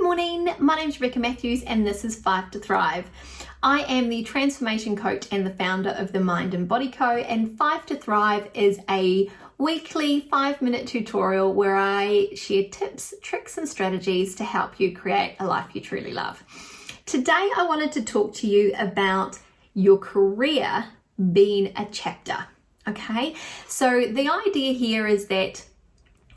morning, my name is Rebecca Matthews and this is 5 to Thrive. I am the transformation coach and the founder of the Mind and Body Co, and 5 to Thrive is a weekly 5-minute tutorial where I share tips, tricks and strategies to help you create a life you truly love. Today I wanted to talk to you about your career being a chapter. Okay, so the idea here is that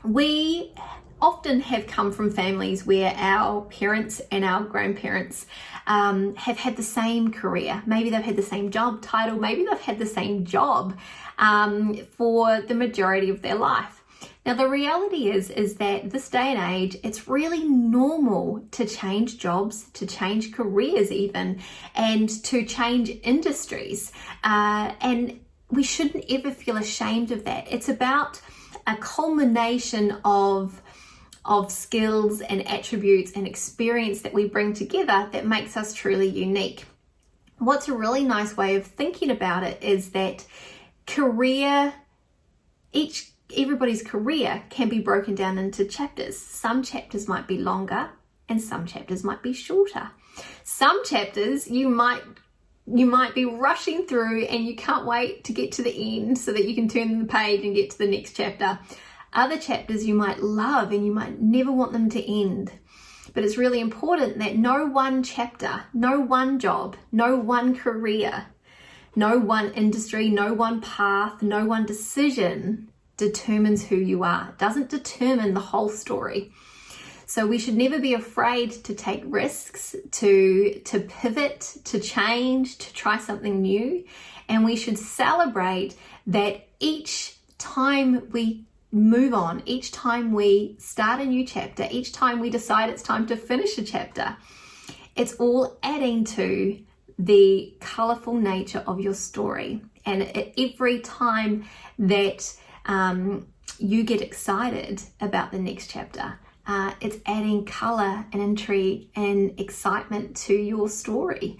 we often have come from families where our parents and our grandparents have had the same career. Maybe they've had the same job title, maybe they've had the same job for the majority of their life. Now the reality is that this day and age, it's really normal to change jobs, to change careers even, and to change industries. And we shouldn't ever feel ashamed of that. It's about a culmination of skills and attributes and experience that we bring together that makes us truly unique. What's a really nice way of thinking about it is that everybody's career can be broken down into chapters. Some chapters might be longer and some chapters might be shorter. Some chapters you might be rushing through and you can't wait to get to the end so that you can turn the page and get to the next chapter. Other chapters you might love and you might never want them to end. But it's really important that no one chapter, no one job, no one career, no one industry, no one path, no one decision determines who you are. It doesn't determine the whole story. So we should never be afraid to take risks, to pivot, to change, to try something new. And we should celebrate that each time we move on, each time we start a new chapter, each time we decide it's time to finish a chapter, it's all adding to the colorful nature of your story. And every time that you get excited about the next chapter, it's adding color and intrigue and excitement to your story.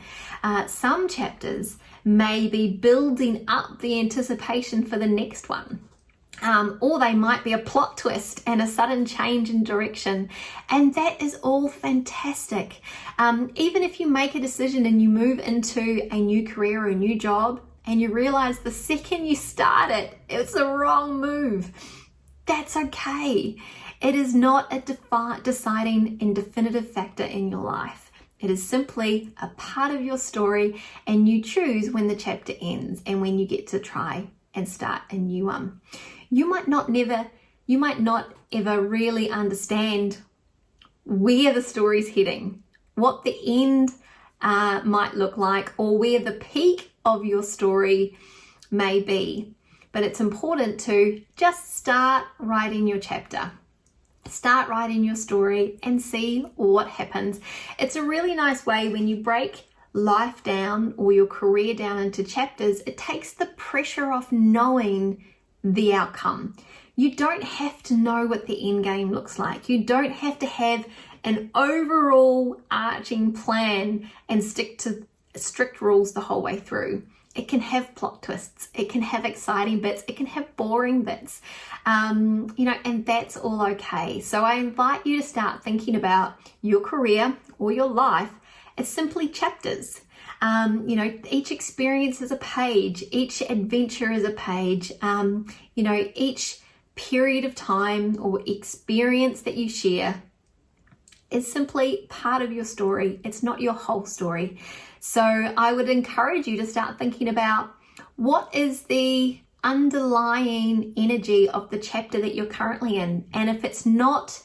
Some chapters may be building up the anticipation for the next one. Or they might be a plot twist and a sudden change in direction. And that is all fantastic. Even if you make a decision and you move into a new career or a new job and you realize the second you start it, it's the wrong move. That's okay. It is not a deciding and definitive factor in your life. It is simply a part of your story, and you choose when the chapter ends and when you get to try and start a new one. You might not ever really understand where the story's heading, what the end might look like, or where the peak of your story may be. But it's important to just start writing your chapter. Start writing your story and see what happens. It's a really nice way when you break life down or your career down into chapters. It takes the pressure off knowing the outcome. You don't have to know what the end game looks like. You don't have to have an overall arching plan and stick to strict rules the whole way through. It can have plot twists, it can have exciting bits, it can have boring bits, and that's all okay. So I invite you to start thinking about your career or your life as simply chapters. Each experience is a page, each adventure is a page, each period of time or experience that you share is simply part of your story. It's not your whole story. So I would encourage you to start thinking about what is the underlying energy of the chapter that you're currently in. And if it's not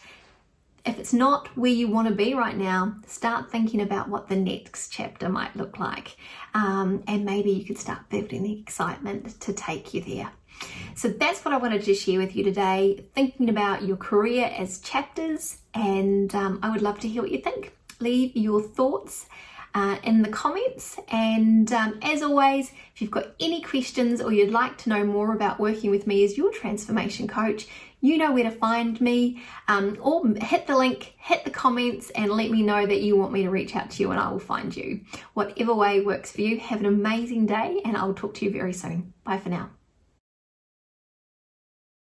where you want to be right now, start thinking about what the next chapter might look like. And maybe you could start building the excitement to take you there. So that's what I wanted to share with you today, thinking about your career as chapters. And I would love to hear what you think. Leave your thoughts in the comments. And as always, if you've got any questions or you'd like to know more about working with me as your transformation coach, you know where to find me, or hit the link, hit the comments and let me know that you want me to reach out to you and I will find you. Whatever way works for you, have an amazing day and I will talk to you very soon. Bye for now.